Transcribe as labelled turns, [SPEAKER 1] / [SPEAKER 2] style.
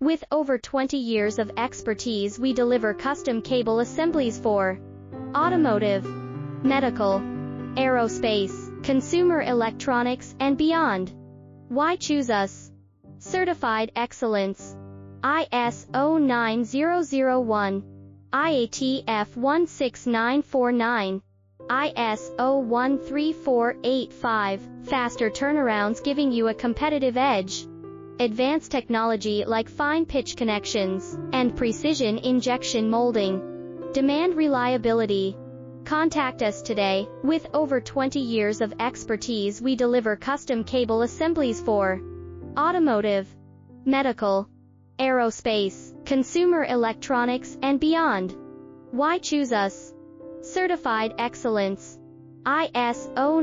[SPEAKER 1] With over 20 years of expertise, we deliver custom cable assemblies for automotive, medical, aerospace, consumer electronics, and beyond. Why choose us? Certified excellence. ISO 9001, IATF 16949, ISO 13485, faster turnarounds giving you a competitive edge. Advanced technology like fine pitch connections and precision injection molding. Demand reliability. Contact us today. With over 20 years of expertise, we deliver custom cable assemblies for automotive, medical, aerospace, consumer electronics, and beyond. Why choose us? Certified excellence. ISO